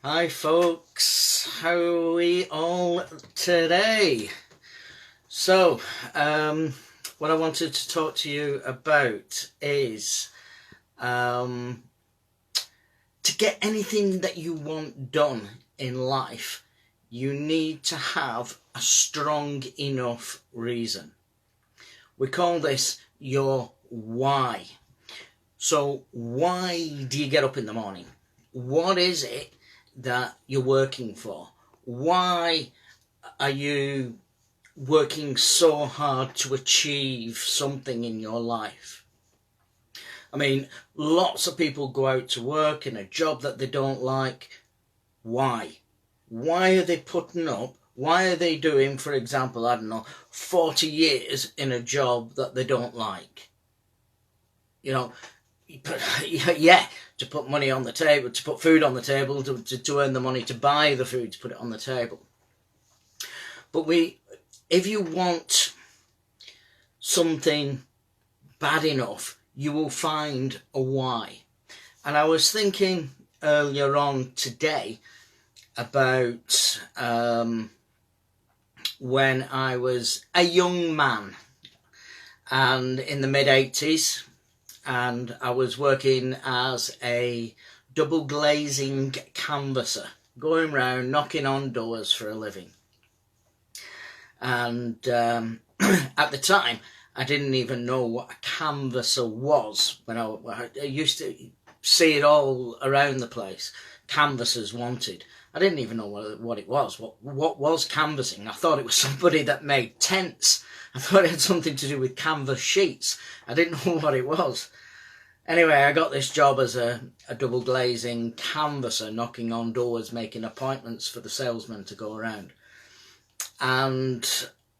Hi folks, how are we all today? So, what I wanted to talk to you about is to get anything that you want done in life, you need to have a strong enough reason. We call this your why. So, why do you get up in the morning? What is it that you're working for? Why are you working so hard to achieve something in your life? I mean, lots of people go out to work in a job that they don't like. Why? Why are they putting up? Why are they doing, for example, 40 years in a job that they don't like? You know, yeah, to put money on the table, to put food on the table, to earn the money to buy the food, to put it on the table. But if you want something bad enough, you will find a why. And I was thinking earlier on today about when I was a young man and in the mid-80s, and I was working as a double glazing canvasser, going around knocking on doors for a living. And at the time, I didn't even know what a canvasser was. When I used to see it all around the place, canvassers wanted. I didn't even know what it was. What was canvassing? I thought it was somebody that made tents. I thought it had something to do with canvas sheets. I didn't know what it was. Anyway, I got this job as a double glazing canvasser, knocking on doors, making appointments for the salesmen to go around. And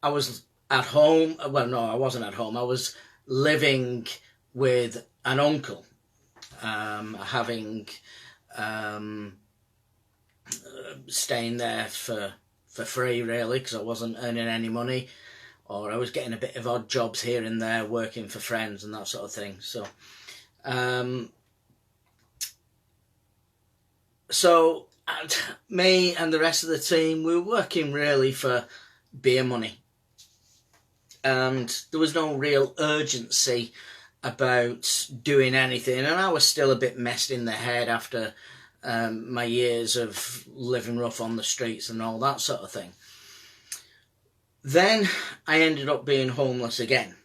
I was at home. Well, no, I wasn't at home. I was living with an uncle, staying there for free, really, because I wasn't earning any money, or I was getting a bit of odd jobs here and there, working for friends and that sort of thing. So me and the rest of the team, we were working really for beer money, and there was no real urgency about doing anything, and I was still a bit messed in the head after my years of living rough on the streets and all that sort of thing. Then I ended up being homeless again,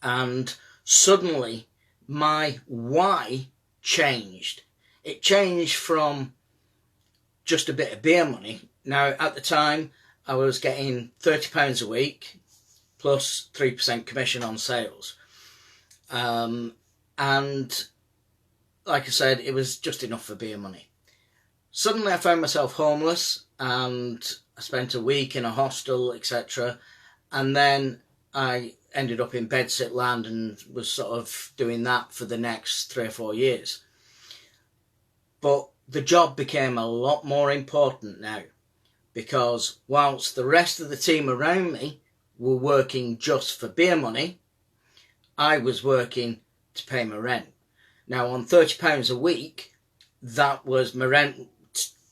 and suddenly my why changed. It changed from just a bit of beer money. Now, at the time, I was getting £30 a week plus 3% commission on sales. And like I said, it was just enough for beer money. Suddenly I found myself homeless, and I spent a week in a hostel, etc. And then I ended up in bedsit land and was sort of doing that for the next 3 or 4 years. But the job became a lot more important now, because whilst the rest of the team around me were working just for beer money, I was working to pay my rent. Now, on £30 a week, that was my rent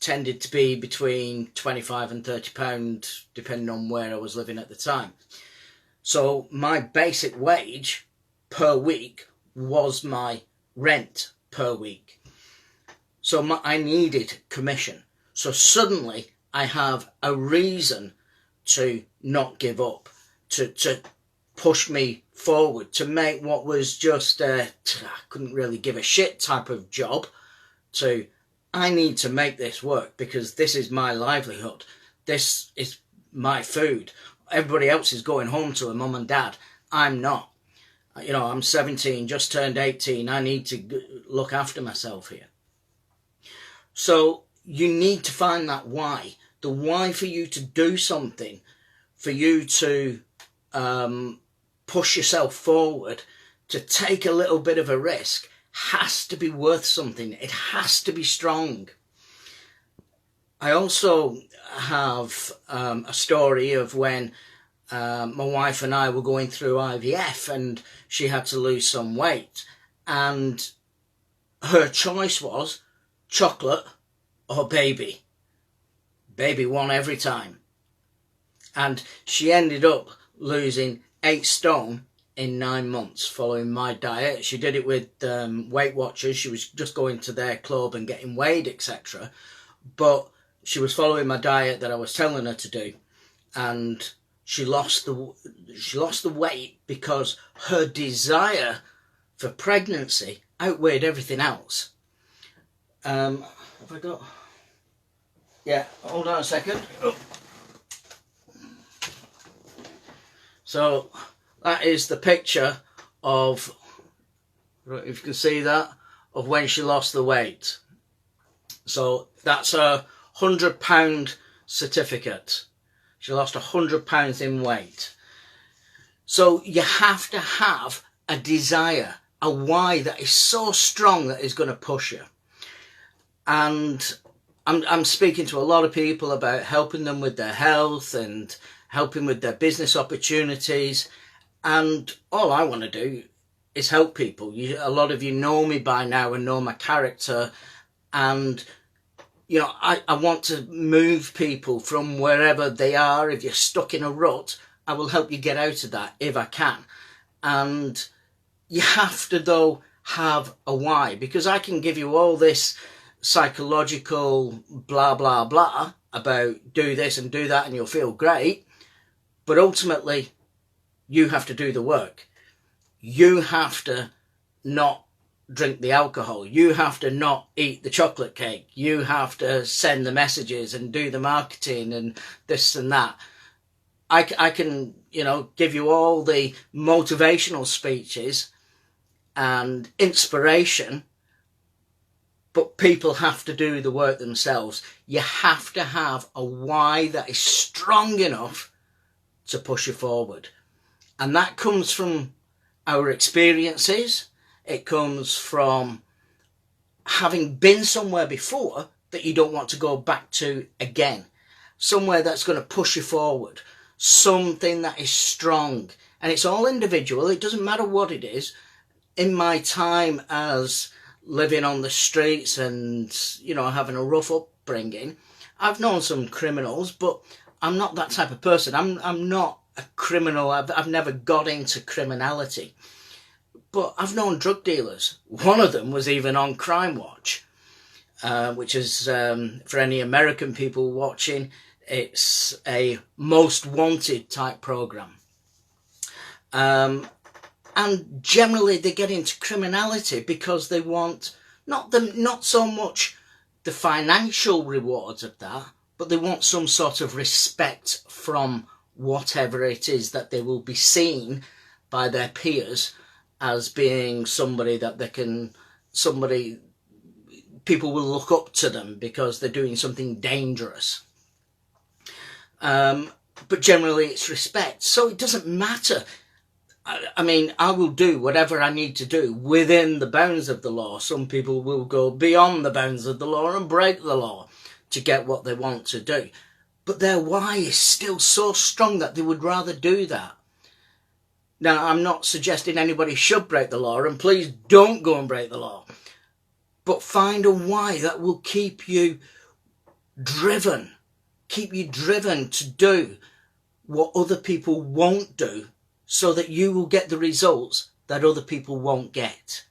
tended to be between £25 and £30, depending on where I was living at the time. So my basic wage per week was my rent per week. So I needed commission. So suddenly I have a reason to not give up, to push me forward, to make what was just I couldn't really give a shit type of job, to I need to make this work, because this is my livelihood. This is my food. Everybody else is going home to a mum and dad. I'm not. You know, I'm 17, just turned 18. I need to look after myself here. So you need to find that why. The why for you to do something, for you to push yourself forward, to take a little bit of a risk, has to be worth something. It has to be strong. I also have a story of when my wife and I were going through IVF, and she had to lose some weight, and her choice was chocolate or baby. Baby won every time. And she ended up losing 8 stone in 9 months following my diet. She did it with Weight Watchers. She was just going to their club and getting weighed, etc. But she was following my diet that I was telling her to do, and she lost the weight because her desire for pregnancy outweighed everything else. Have I got? Yeah, hold on a second. Oh. So that is the picture of, if you can see that, of when she lost the weight. So that's a £100 certificate. She lost 100 pounds in weight. So you have to have a desire, a why that is so strong that is going to push you. And I'm speaking to a lot of people about helping them with their health and helping with their business opportunities. And all I want to do is help people. A lot of you know me by now and know my character. And, you know, I want to move people from wherever they are. If you're stuck in a rut, I will help you get out of that if I can. And you have to, though, have a why. Because I can give you all this psychological blah, blah, blah about do this and do that and you'll feel great. But ultimately, you have to do the work. You have to not drink the alcohol. You have to not eat the chocolate cake. You have to send the messages and do the marketing and this and that. I can, you know, give you all the motivational speeches and inspiration, but people have to do the work themselves. You have to have a why that is strong enough to push you forward. And that comes from our experiences. It comes from having been somewhere before that you don't want to go back to again. Somewhere that's going to push you forward. Something that is strong. And it's all individual. It doesn't matter what it is. In my time as living on the streets and, you know, having a rough upbringing, I've known some criminals, but I'm not that type of person. I'm not a criminal. I've never got into criminality. But I've known drug dealers. One of them was even on Crime Watch, which is, for any American people watching, it's a most wanted type program. And generally they get into criminality because they want not so much the financial rewards of that, but they want some sort of respect from whatever it is that they will be seen by their peers as being somebody that people will look up to them because they're doing something dangerous. But generally it's respect. So it doesn't matter. I mean, I will do whatever I need to do within the bounds of the law. Some people will go beyond the bounds of the law and break the law to get what they want to do. But their why is still so strong that they would rather do that. Now, I'm not suggesting anybody should break the law, and please don't go and break the law. But find a why that will keep you driven to do what other people won't do, so that you will get the results that other people won't get.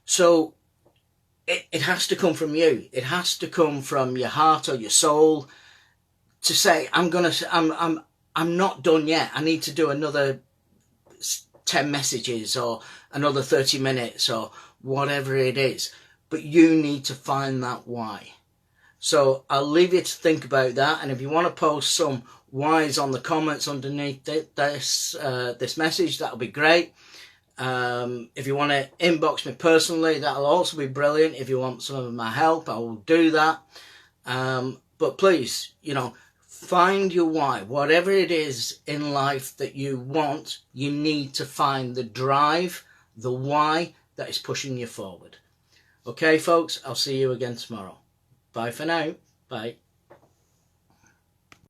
So it has to come from you. It has to come from your heart or your soul to say, I'm not done yet. I need to do another 10 messages or another 30 minutes or whatever it is. But you need to find that why. So I'll leave you to think about that. And if you want to post some whys on the comments underneath this message, that'll be great. If you want to inbox me personally, that'll also be brilliant. If you want some of my help, I will do that. But please, you know, find your why. Whatever it is in life that you want, you need to find the drive, the why that is pushing you forward. Okay, folks, I'll see you again tomorrow. Bye for now. Bye.